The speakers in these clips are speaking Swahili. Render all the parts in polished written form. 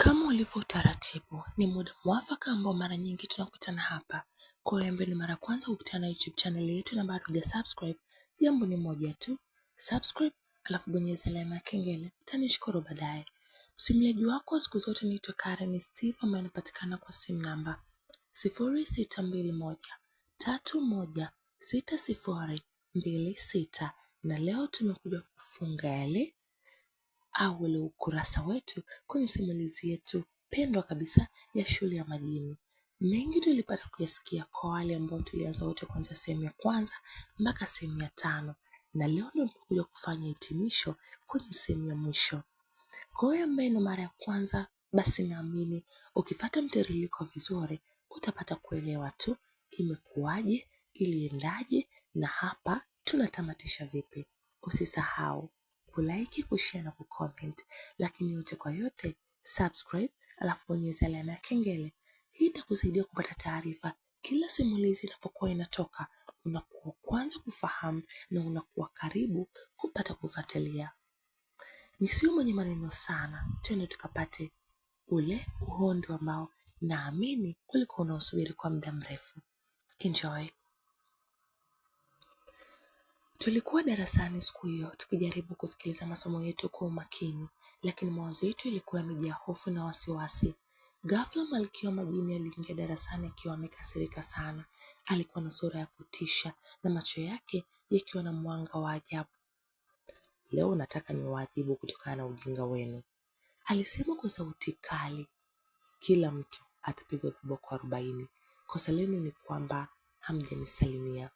Kama ulivyo utaratibu, ni muda mwafaka ambao mara nyingi tunakutana hapa. Kwa hiyo ni mara kwanza kukutana YouTube channel yetu na bado hujasubscribe, jambo ni moja tu, subscribe alafu bonyeza alama ya kengele. Utanishukuru baadaye. Msimuliaji wako siku zote naitwa Karen Steve, ambaye anapatikana kwa simu namba 0621316026, na leo tumekuja kufunga yale au ule ukurasa wetu kwenye simulizi yetu pendwa kabisa ya Shule ya Majini. Mengi tulipata kuyasikia kwa wale ambao tulianza wote kuanzia sehemu ya kwanza mpaka sehemu ya 5, na leo ndio tumekuja kufanya hitimisho kwenye sehemu ya mwisho. Kwa hiyo ambaye ni mara ya kwanza, basi naamini ukifuata mtiririko vizuri utapata kuelewa tu imekuwaje, iliendaje na hapa tunatamatisha vipi. Usisahau kulike, kushare na kucomment, lakini yote kwa yote subscribe alafu bonyeza alama ya kengele. Hii itakusaidia kupata taarifa kila simulizi inapokuwa inatoka, unakuwa kwanza kufahamu na unakuwa karibu kupata kufuatilia. Nisiwe mwenye maneno sana, twende tukapate ule uhondo ambao naamini ulikuwa unaosubiri kwa muda mrefu. Enjoy. Tulikuwa darasani siku hiyo tukijaribu kusikiliza masomo yetu kwa umakini, lakini mawazo yetu yalikuwa yamejaa hofu na wasiwasi. Ghafla Malkia wa Majini aliingia darasani akiwa amekasirika sana. Alikuwa na sura ya kutisha na macho yake yakiwa na mwanga wa ajabu. Leo nataka niwaadhibu kutokana na ujinga wenu, alisema kwa sauti kali. Kila mtu atapigwa viboko 40. Kosa lenu ni kwamba hamjanisalimia.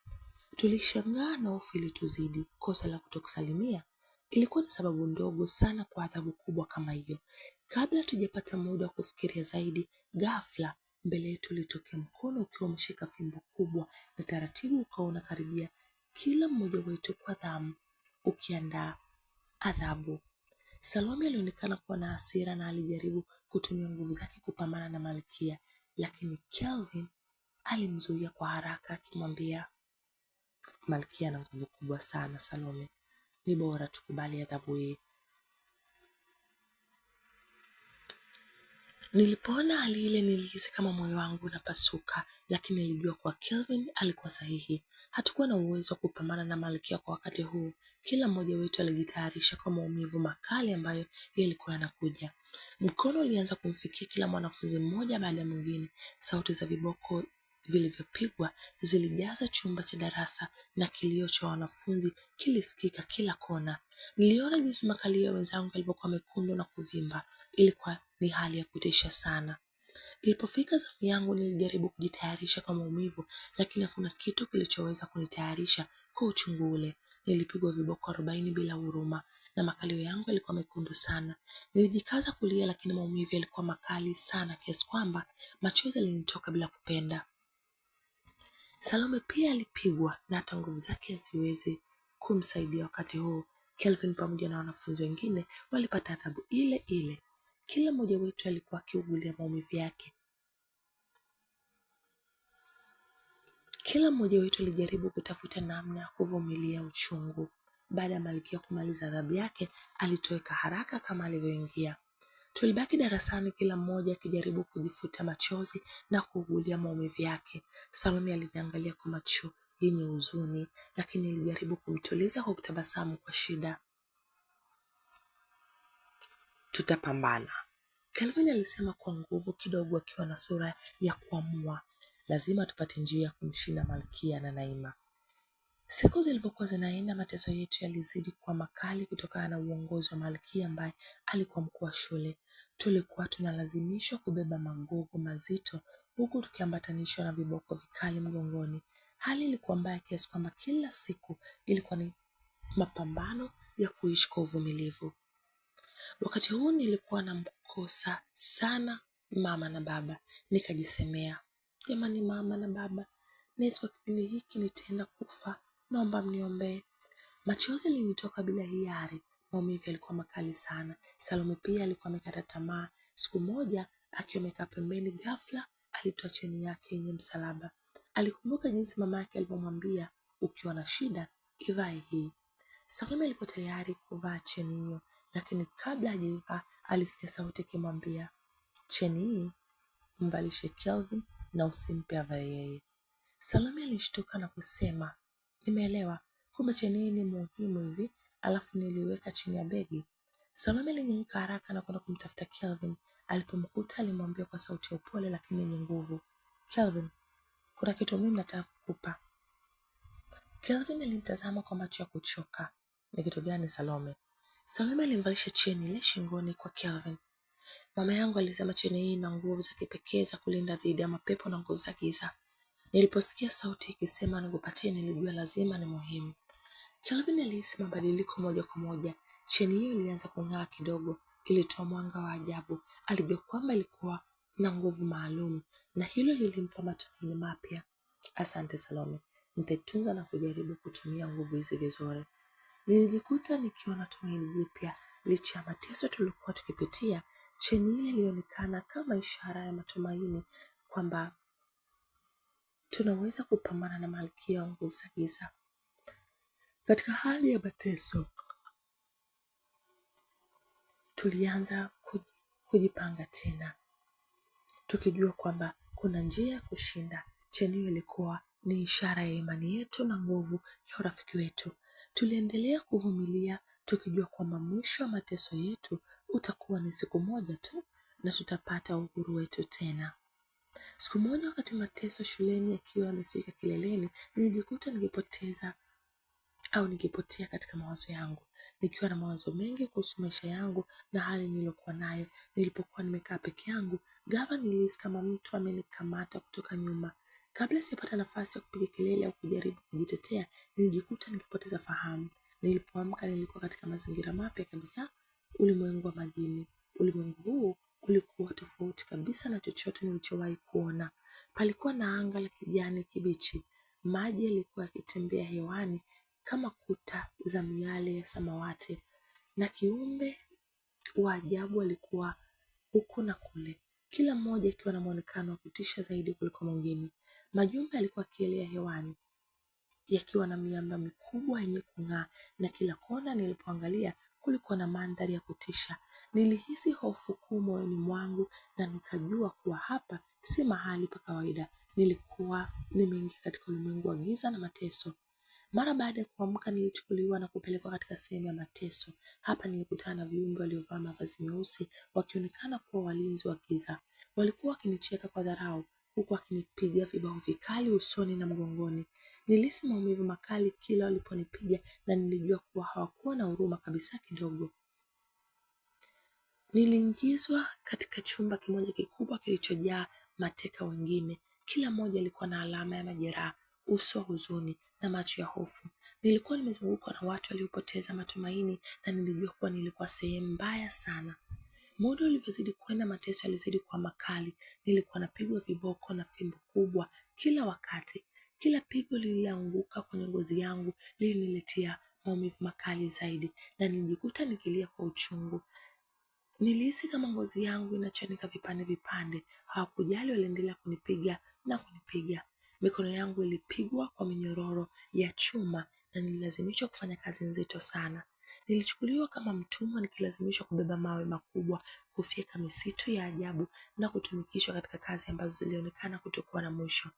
Tulishangaa na hofu ilituzidi. Kosa la kutokusalimia ilikuwa ni sababu ndogo sana kwa adhabu kubwa kama hiyo. Kabla tujapata muda wa kufikiria zaidi, ghafla mbele yetu ulitokea mkono ukiwa umeshika fimbo kubwa, na taratibu ukawa unakaribia kila mmoja wetu kwa dhamu ukiandaa adhabu. Salome alionekana kuwa na hasira na alijaribu kutumia nguvu zake kupambana na Malkia, lakini Kelvin alimzuia kwa haraka akimwambia, Malkia ana nguvu kubwa sana Salome, ni bora tukubali adhabu hii. Nilipoona hali ile nilihisi kama moyo wangu unapasuka, lakini nilijua kwa Kelvin alikuwa sahihi. Hatukuwa na uwezo wa kupambana na Malkia kwa wakati huu. Kila mmoja wetu alijitayarisha kwa maumivu makali ambayo yalikuwa yanakuja. Mkono ulianza kumfikia kila mwanafunzi mmoja baada ya mwingine. Sauti za viboko vilivyopigwa zilijaza chumba cha darasa na kilio cha wanafunzi kilisikika kila kona. Niliona jinsi makalio ya wenzangu yalivyokuwa mekundu na kuvimba. Ilikuwa ni hali ya kutisha sana. Ilipofika zamu yangu nilijaribu kujitayarisha kwa maumivu, lakini hakuna kitu kilichoweza kunitayarisha kwa uchungu ule. Nilipigwa viboko 40 bila huruma na makalio yangu yalikuwa mekundu sana. Nilijikaza kulia, lakini maumivu yalikuwa makali sana kiasi kwamba machozi yalinitoka bila kupenda. Salome pia alipigwa na hata nguvu zake haziwezi kumsaidia wakati huo. Kelvin pamoja na wanafunzi wengine walipata adhabu ile ile. Kila mmoja wetu alikuwa akiugulia maumivu yake. Kila mmoja wetu alijaribu kutafuta namna ya kuvumilia uchungu. Baada ya Malkia kumaliza adhabu yake, alitoweka haraka kama alivyoingia. Tulibaki darasani, kila mmoja akijaribu kujifuta machozi na kuugulia maumivu yake. Salome aliniangalia kwa macho yenye huzuni, lakini nilijaribu kumtuliza kwa kutabasamu kwa shida. Tutapambana, Kelvin alisema kwa nguvu kidogo, akiwa na sura ya kuamua. Lazima tupate njia ya kumshinda Malkia na Naima. Siku zilivyokuwa zinaenda, mateso yetu yalizidi kuwa makali kutokana na uongozi wa Malkia ambaye alikuwa mkuu wa shule. Tulikuwa tunalazimishwa kubeba magogo mazito huku tukiambatanishwa na viboko vikali mgongoni. Hali ilikuwa mbaya kiasi kwamba kila siku ilikuwa ni mapambano ya kuishi kwa uvumilivu. Wakati huu nilikuwa namkosa sana mama na baba. Nikajisemea, jamani, mama na baba, nahisi kwa kipindi hiki nitaenda kufa, naomba mniombee. Machozi yalinitoka bila hiari. Maumivu yalikuwa makali sana. Salome pia alikuwa amekata tamaa. Siku moja akiwa amekaa pembeni, ghafla alitoa cheni yake yenye msalaba. Alikumbuka jinsi mama yake alivyomwambia, ukiwa na shida ivae hii. Salome alikuwa tayari kuvaa cheni hiyo, lakini kabla hajaivaa alisikia sauti ikimwambia, cheni hii mvalishe Kelvin na usimpe avae yeye. Salome alishtuka na kusema, nimeelewa, kumbe cheni hii ni muhimu hivi, alafu niliweka chini ya begi. Salome alinyanyuka haraka na kwenda kumtafuta Kelvin. Alipomkuta alimwambia kwa sauti ya upole lakini yenye nguvu, Kelvin, kuna kitu muhimu nataka kukupa. Kelvin alimtazama kwa macho ya kuchoka. Ni kitu gani Salome? Salome alimvalisha cheni ile shingoni kwa Kelvin. Mama yangu alisema cheni hii ina nguvu za kipekee za kulinda dhidi ya mapepo na nguvu za giza. Niliposikia sauti ikisema nikupatie, nilijua lazima ni muhimu. Kelvin alihisi mabadiliko moja kwa moja. Cheni hiyo ilianza kung'aa kidogo, ilitoa mwanga wa ajabu. Alijua kwamba ilikuwa na nguvu maalum na hilo lilimpa matumaini mapya. Asante Salome, nitaitunza na kujaribu kutumia nguvu hizi vizuri. Nilijikuta nikiwa na tumaini jipya. Licha ya mateso tulikuwa tukipitia, cheni ile ilionekana kama ishara ya matumaini kwamba tunaweza kupambana na malkia wa nguvu za giza. Katika hali ya mateso, tulianza kujipanga tena, tukijua kwamba kuna njia ya kushinda. Cheni hiyo ilikuwa ni ishara ya imani yetu na nguvu ya urafiki wetu. Tuliendelea kuvumilia, tukijua kwamba mwisho wa mateso yetu utakuwa ni siku moja tu na tutapata uhuru wetu tena. Siku moja wakati mateso shuleni yakiwa yamefika kileleni, nilijikuta nikipotea katika mawazo yangu, nikiwa na mawazo mengi kuhusu maisha yangu na hali niliyokuwa nayo. Nilipokuwa nimekaa peke yangu, ghafla nilihisi kama mtu amenikamata kutoka nyuma. Kabla sijapata nafasi ya kupiga kelele au kujaribu kujitetea, nilijikuta nikipoteza fahamu. Nilipoamka nilikuwa katika mazingira mapya kabisa, ulimwengu wa majini. Ulimwengu huu ulikuwa tofauti kabisa na chochote nilichowahi kuona. Palikuwa na anga la kijani kibichi. Maji yalikuwa yakitembea hewani kama kuta za miale ya samawati, na kiumbe wa ajabu alikuwa huku na kule, kila mmoja akiwa na muonekano wa kutisha zaidi kuliko mwingine. Majumba yalikuwa yakielea hewani yakiwa na miamba mikubwa yenye kung'aa, na kila kona nilipoangalia kulikuwa na mandhari ya kutisha. Nilihisi hofu kuu moyoni mwangu na nikajua kuwa hapa si mahali pa kawaida. Nilikuwa nimeingia katika ulimwengu wa giza na mateso. Mara baada ya kuamka nilichukuliwa na kupelekwa katika sehemu ya mateso. Hapa nilikutana na viumbe waliovaa mavazi meusi, wakionekana kuwa walinzi wa giza. Walikuwa wakinicheka kwa dharau, huku wakinipiga vibao vikali usoni na mgongoni. Nilihisi maumivu makali kila waliponipiga na nilijua kuwa hawakuwa na huruma kabisa kidogo. Niliingizwa katika chumba kimoja kikubwa kilichojaa mateka wengine. Kila mmoja alikuwa na alama ya majeraha, uso wa huzuni na macho ya hofu. Nilikuwa nimezungukwa na watu waliopoteza matumaini na nilijua kuwa nilikuwa sehemu mbaya sana. Muda ulivyozidi kwenda, mateso yalizidi kuwa makali. Nilikuwa napigwa viboko na fimbo kubwa kila wakati. Kila pigo lilianguka kwenye ngozi yangu liliniletea maumivu makali zaidi na nilijikuta nikilia kwa uchungu. Nilihisi kama ngozi yangu inachanika vipande vipande. Hawakujali, waliendelea kunipiga na kunipiga. Mikono yangu ilipigwa kwa minyororo ya chuma na nililazimishwa kufanya kazi nzito sana. Nilichukuliwa kama mtumwa, nikilazimishwa kubeba mawe makubwa, kufyeka misitu ya ajabu na kutumikishwa katika kazi ambazo zilionekana kutokuwa na mwisho.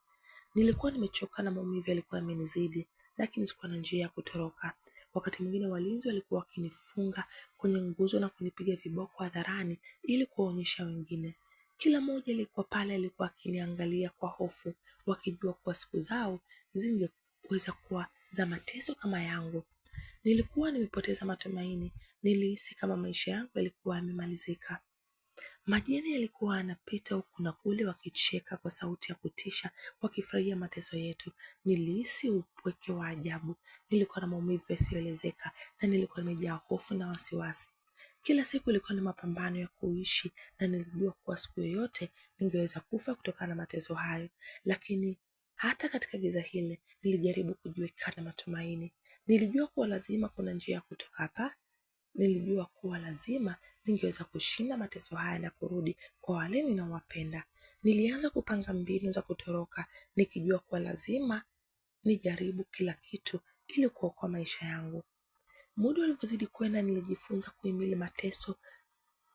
Nilikuwa nimechoka na maumivu yalikuwa yamenizidi, lakini sikuwa na njia ya kutoroka. Wakati mwingine walinzi walikuwa wakinifunga kwenye nguzo na kunipiga viboko hadharani ili kuwaonyesha wengine. Kila mmoja alikuwa pale alikuwa akiniangalia kwa hofu, wakijua kuwa siku zao zingeweza kuwa za mateso kama yangu. Nilikuwa nimepoteza matumaini. Nilihisi kama maisha yangu yalikuwa yamemalizika. Majini yalikuwa yanapita huku na kule wakicheka kwa sauti ya kutisha, wakifurahia mateso yetu. Nilihisi upweke wa ajabu. Nilikuwa na maumivu yasiyoelezeka na nilikuwa nimejaa hofu na wasiwasi. Kila siku ilikuwa ni mapambano ya kuishi na nilijua kuwa siku yoyote ningeweza kufa kutokana na mateso hayo. Lakini hata katika giza hili nilijaribu kujiweka na matumaini. Nilijua kuwa lazima kuna njia ya kutoka hapa. Nilijua kuwa lazima ningeweza kushinda mateso haya na kurudi kwa wale ninaowapenda. Nilianza kupanga mbinu za kutoroka, nikijua kuwa lazima nijaribu kila kitu ili kuokoa maisha yangu. Muda ulivyozidi kwenda, nilijifunza kuhimili mateso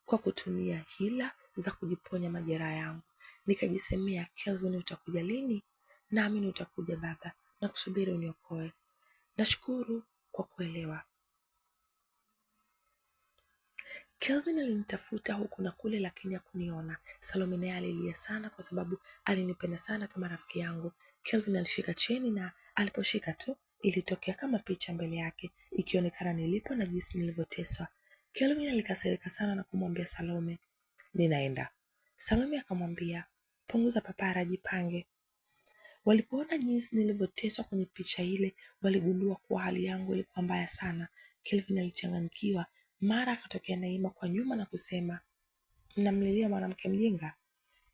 kwa kutumia hila za kujiponya majeraha yangu. Nikajisemea, Kelvin, utakuja lini? Naamini utakuja baba, na kusubiri uniokoe. Nashukuru kwa kuelewa. Kelvin alinitafuta huku na kule lakini hakuniona. Salome naye alilia sana kwa sababu alinipenda sana kama rafiki yangu. Kelvin alishika cheni na aliposhika tu ilitokea kama picha mbele yake, ikionekana nilipo na jinsi nilivyoteswa. Kelvin alikasirika sana na kumwambia Salome, ninaenda. Salome akamwambia, punguza papara, jipange. Walipoona jinsi nilivyoteswa kwenye picha ile, waligundua kuwa hali yangu ilikuwa mbaya sana. Kelvin alichanganyikiwa. Mara akatokea Naima kwa nyuma na kusema, mnamlilia mwanamke mjinga?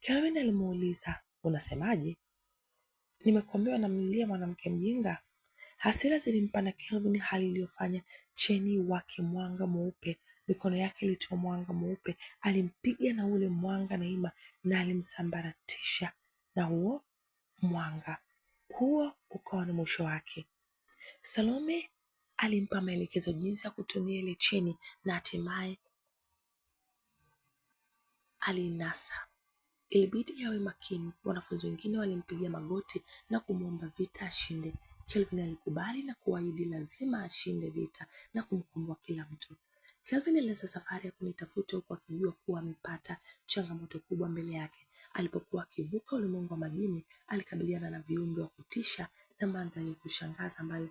Kelvin alimuuliza, unasemaje? Nimekuambia namlilia mwanamke mjinga? Hasira zilimpanda Kelvin, hali iliyofanya cheni wake mwanga mweupe. Mikono yake ilitoa mwanga mweupe. Alimpiga na ule mwanga Naima na alimsambaratisha na huo mwanga. Huo ukawa ni mwisho wake. Salome alimpa maelekezo jinsi ya kutumia ile cheni na hatimaye alinasa. Ilibidi yawe makini. Wanafunzi wengine walimpigia magoti na kumwomba vita ashinde. Kelvin alikubali na kuahidi lazima ashinde vita na kumkomboa kila mtu. Kelvin alianza safari ya kunitafuta huku akijua kuwa amepata changamoto kubwa mbele yake. Alipokuwa akivuka ulimwengu wa majini, alikabiliana na viumbe wa kutisha na mandhari ya kushangaza ambayo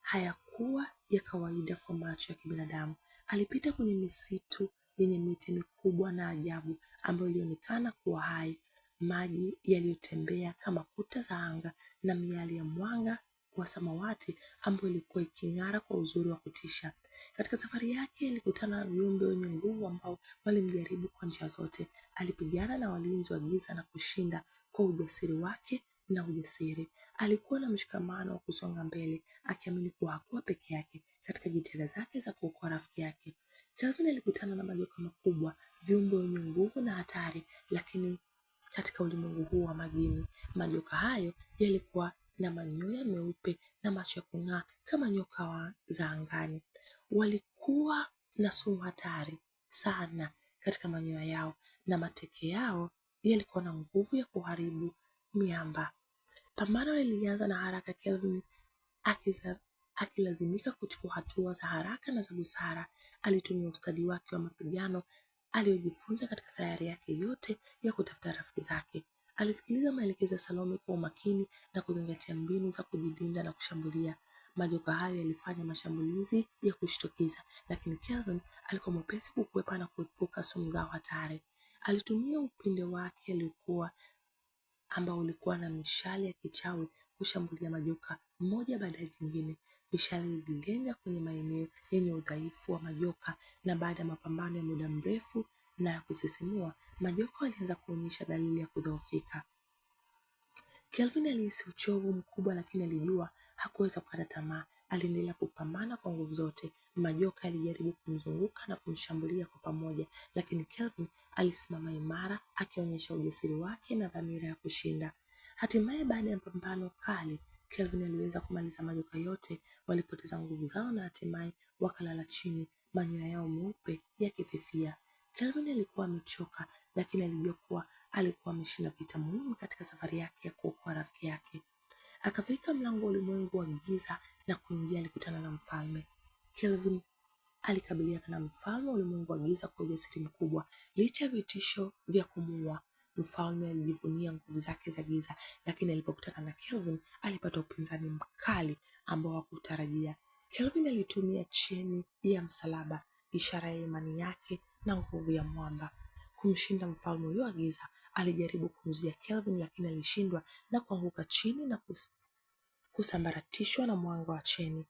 hayakuwa ya kawaida kwa macho ya kibinadamu. Alipita kwenye misitu yenye miti mikubwa na ajabu ambayo ilionekana kuwa hai, maji yaliyotembea kama kuta za anga na miali ya mwanga wa samawati ambayo ilikuwa iking'ara kwa uzuri wa kutisha. Katika safari yake alikutana na viumbe wenye nguvu ambao walimjaribu kwa njia zote. Alipigana na walinzi wa giza na kushinda kwa ujasiri wake na ujasiri. Alikuwa na mshikamano wa kusonga mbele, akiamini kuwa hakuwa peke yake katika jitihada zake za kuokoa rafiki yake. Kelvin alikutana na majoka makubwa, viumbe wenye nguvu na hatari, lakini katika ulimwengu huu wa majini, majoka hayo yalikuwa na manyoya meupe na macho ya kung'aa kama nyoka za angani. Walikuwa na sumu hatari sana katika manyoya yao na mateke yao yalikuwa na nguvu ya kuharibu miamba. Pambano lilianza na haraka, Kelvin akilazimika kuchukua hatua za haraka na za busara. Alitumia ustadi wake wa mapigano aliyojifunza katika sayari yake yote ya kutafuta rafiki zake. Alisikiliza maelekezo ya Salome kwa umakini na kuzingatia mbinu za kujilinda na kushambulia. Majoka hayo yalifanya mashambulizi ya kushtukiza, lakini Kelvin alikuwa mwepesi kukwepa na kuepuka sumu zao hatari. Alitumia upinde wake ambao ulikuwa na mishale ya kichawi kushambulia majoka mmoja baada ya jingine. Mishale ililenga kwenye maeneo yenye udhaifu wa majoka, na baada ya mapambano ya muda mrefu na ya kusisimua, majoka walianza kuonyesha dalili ya kudhoofika. Kelvin alihisi uchovu mkubwa, lakini alijua hakuweza kukata tamaa. Aliendelea kupambana kwa nguvu zote. Majoka yalijaribu kumzunguka na kumshambulia kwa pamoja, lakini Kelvin alisimama imara, akionyesha ujasiri wake na dhamira ya kushinda. Hatimaye, baada ya mapambano kali, Kelvin aliweza kumaliza majoka yote. Walipoteza nguvu zao na hatimaye wakalala chini, manyoya yao meupe yakififia. Kelvin alikuwa amechoka, lakini alijua kuwa alikuwa ameshinda vita muhimu katika safari yake ya kuokoa rafiki yake. Akafika mlango wa ulimwengu wa giza na kuingia. Alikutana na mfalme. Kelvin alikabiliana na mfalme wa ulimwengu wa giza kwa ujasiri mkubwa. Licha ya vitisho vya kumuua, mfalme alijivunia nguvu zake za giza, lakini alipokutana na Kelvin alipata upinzani mkali ambao hakutarajia. Kelvin alitumia cheni ya msalaba, ishara ya imani yake na nguvu ya mwamba, kumshinda mfalme huyo wa giza. Alijaribu kumzuia Kelvin, lakini alishindwa na kuanguka chini na kusambaratishwa na mwanga wa cheni.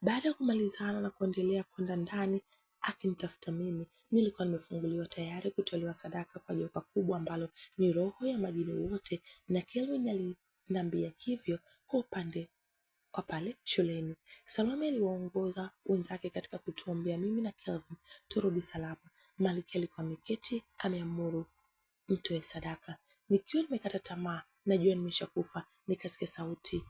Baada ya kumalizana na kuendelea kwenda ndani akinitafuta mimi, nilikuwa nimefunguliwa tayari kutolewa sadaka kwa joka kubwa ambalo ni roho ya majini wote, na Kelvin aliniambia hivyo kwa upande wa pale shuleni. Salome aliwaongoza wenzake katika kutuombea mimi na Kelvin turudi salama. Malkia alikuwa ameketi ameamuru mtoe sadaka. Nikiwa nimekata tamaa, najua nimeshakufa, nikasikia sauti.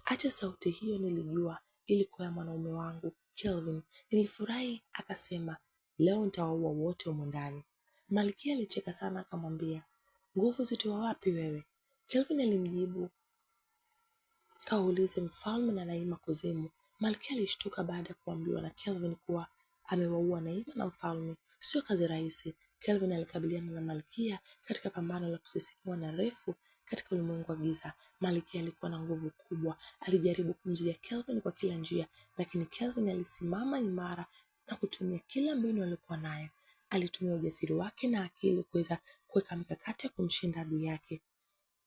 Acha sauti hiyo, nilijua ilikuwa ya mwanaume wangu Kelvin. Nilifurahi. Akasema, leo nitawaua wote humo ndani. Malkia alicheka sana akamwambia, nguvu zitoa wapi wewe? Kelvin alimjibu, kaulize mfalme na Naima kuzimu. Malkia alishtuka baada ya kuambiwa na Kelvin kuwa amewaua Naima na mfalme. Sio kazi rahisi. Kelvin alikabiliana na Malkia katika pambano la kusisimua na refu katika ulimwengu wa giza. Malkia alikuwa na nguvu kubwa. Alijaribu kumzuia Kelvin kwa kila njia, lakini Kelvin alisimama imara na kutumia kila mbinu aliyokuwa nayo. Alitumia ujasiri wake na akili kuweza kuweka mikakati ya kumshinda adui yake.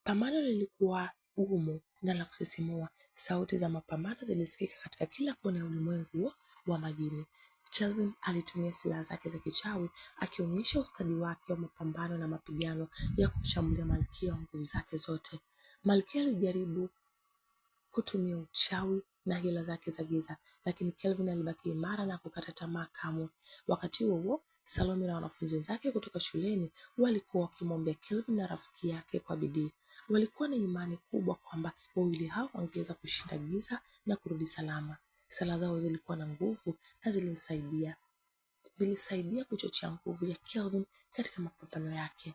Pambano lilikuwa gumu na la kusisimua. Sauti za mapambano zilisikika katika kila kona ya ulimwengu wa majini. Kelvin alitumia silaha zake za kichawi, akionyesha ustadi wake wa mapambano na mapigano ya kumshambulia Malkia wa nguvu zake zote. Malkia alijaribu kutumia uchawi na hila zake za giza, lakini Kelvin alibaki imara na kukata tamaa kamwe. Wakati huo Salome na wanafunzi wenzake kutoka shuleni walikuwa wakimwombea Kelvin na rafiki yake kwa bidii. Walikuwa na imani kubwa kwamba wawili hao wangeweza kushinda giza na kurudi salama. Sala zao zilikuwa na nguvu na zilisaidia kuchochea nguvu ya Kelvin katika mapambano yake.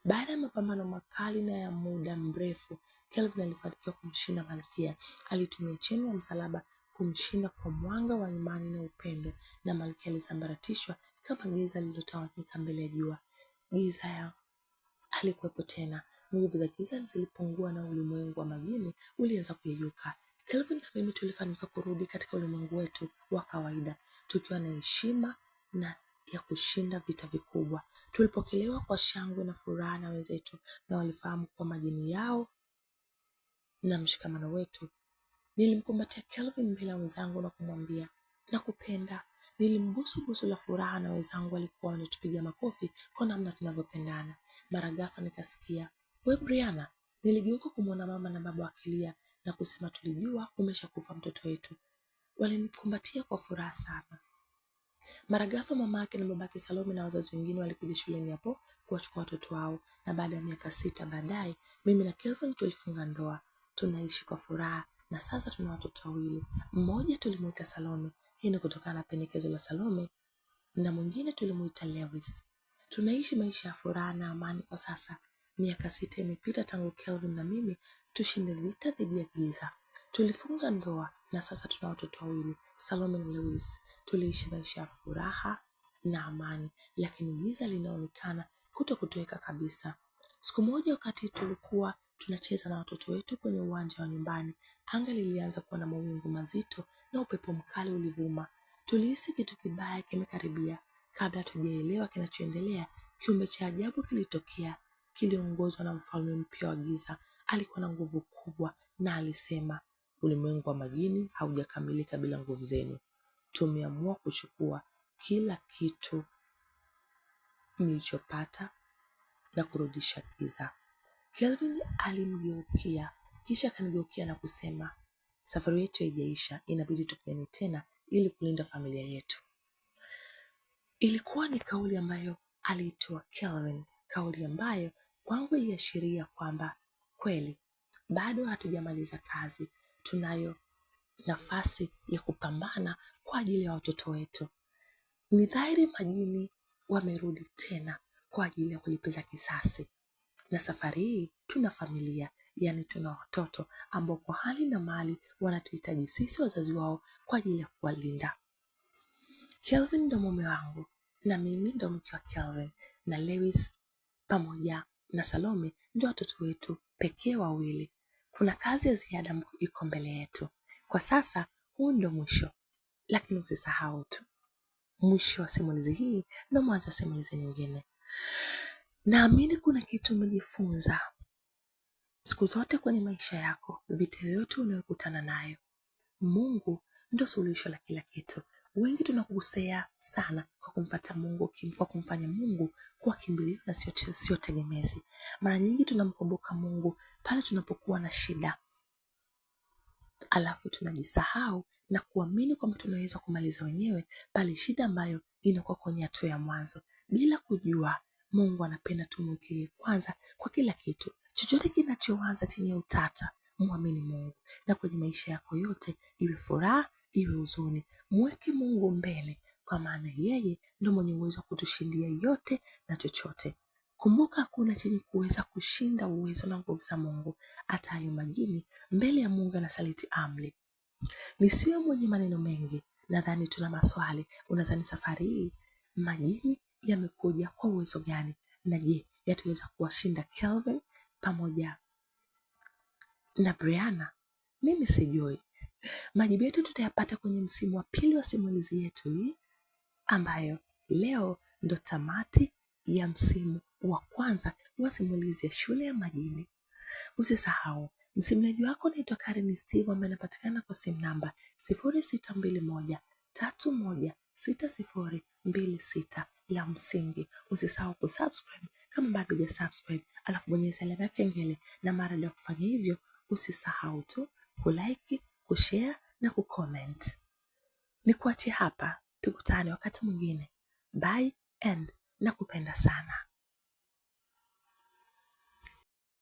Baada ya mapambano makali na ya muda mrefu, Kelvin alifanikiwa kumshinda Malkia. Alitumia cheni ya msalaba kumshinda kwa mwanga wa imani na upendo, na Malkia alisambaratishwa kama giza lililotawanyika mbele ya jua. Giza halikuwepo tena. Nguvu za giza zilipungua na ulimwengu wa majini ulianza kuyeyuka. Kelvin na mimi tulifanikiwa kurudi katika ulimwengu wetu wa kawaida, tukiwa na heshima na ya kushinda vita vikubwa. Tulipokelewa kwa shangwe na furaha na wenzetu, na walifahamu kwa majini yao na mshikamano wetu. Nilimkumbatia Kelvin mbele ya wenzangu na kumwambia, nakupenda. Nilimbusu busu la furaha na wenzangu walikuwa wanatupiga makofi kwa namna tunavyopendana. Mara ghafla nikasikia, we Brianna. Niligeuka kumwona mama na baba wakilia na kusema, tulijua umeshakufa mtoto wetu. Walinikumbatia kwa furaha sana. Mara ghafla mama yake na babake Salome na wazazi wengine walikuja shuleni hapo kuwachukua watoto wao, na baada ya miaka 6 baadaye mimi na Kelvin tulifunga ndoa. Tunaishi kwa furaha na sasa tuna watoto wawili. Mmoja tulimuita Salome, hii ni kutokana na pendekezo la Salome, na mwingine tulimuita Lewis. Tunaishi maisha ya furaha na amani kwa sasa. Miaka 6 imepita tangu Kelvin na mimi tushinde vita dhidi ya giza. Tulifunga ndoa na sasa tuna watoto wawili, Salome na Lewis. Tuliishi maisha ya furaha na amani, lakini giza linaonekana kutoweka kabisa. Siku moja wakati tulikuwa tunacheza na watoto wetu kwenye uwanja wa nyumbani, anga lilianza kuwa na mawingu mazito na upepo mkali ulivuma. Tulihisi kitu kibaya kimekaribia. Kabla tujaelewa kinachoendelea, kiumbe cha ajabu kilitokea. Kiliongozwa na mfalme mpya wa giza. Alikuwa na nguvu kubwa na alisema, ulimwengu wa majini haujakamilika bila nguvu zenu. Tumeamua kuchukua kila kitu mlichopata na kurudisha giza. Kelvin alimgeukia, kisha akanigeukia na kusema, safari yetu haijaisha, inabidi tupigane tena ili kulinda familia yetu. Ilikuwa ni kauli ambayo aliitoa Kelvin, kauli ambayo kwangu iliashiria kwamba kweli bado hatujamaliza kazi, tunayo nafasi ya kupambana kwa ajili ya watoto wetu. Ni dhahiri majini wamerudi tena kwa ajili ya kulipiza kisasi, na safari hii tuna familia, yani tuna watoto ambao kwa hali na mali wanatuhitaji sisi wazazi wao kwa ajili ya kuwalinda. Kelvin ndo mume wangu na mimi ndo mke wa Kelvin, na Lewis pamoja na Salome ndio watoto wetu pekee wawili. Kuna kazi ya ziada ambayo iko mbele yetu. Kwa sasa huu ndio mwisho, lakini usisahau tu, mwisho wa simulizi hii ndio mwanzo wa simulizi nyingine. Naamini kuna kitu umejifunza. Siku zote kwenye maisha yako, vita yoyote unayokutana nayo, Mungu ndio suluhisho la kila kitu. Wengi tunakosea sana kwa kumfuata Mungu, kwa kumfanya Mungu kuwa kimbilio na sio tegemezi. Mara nyingi tunamkumbuka Mungu pale tunapokuwa na shida, alafu tunajisahau na kuamini kwamba tunaweza kumaliza wenyewe pale shida ambayo inakuwa kwenye hatua ya mwanzo, bila kujua Mungu anapenda tumwekee kwanza kwa kila kitu. Chochote kinachoanza chenye utata, muamini Mungu, na kwenye maisha yako yote, iwe furaha iwe huzuni, mweke Mungu mbele, kwa maana yeye ndio mwenye uwezo wa kutushindia yote na chochote. Kumbuka hakuna chenye kuweza kushinda uwezo na nguvu za Mungu. Hata hayo majini mbele ya Mungu anasaliti amri. Nisiwe mwenye maneno mengi, nadhani tuna maswali. Unadhani safari hii majini yamekuja kwa uwezo gani? Na je, yataweza kuwashinda Kelvin pamoja na Brianna? Mimi sijui. Majibu yetu tutayapata kwenye msimu wa pili wa simulizi yetu hii, ambayo leo ndo tamati ya msimu wa kwanza wa simulizi ya Shule ya Majini. Usisahau, msimulizi wako naitwa Karen Steve, ambaye anapatikana kwa simu namba 0621316026. La msingi, usisahau kusubscribe kama bado hujasubscribe, alafu bonyeza alama ya kengele, na mara baada ya kufanya hivyo usisahau tu kulike, kushare na kucomment. Nikuache hapa, tukutane wakati mwingine. Bye and nakupenda sana.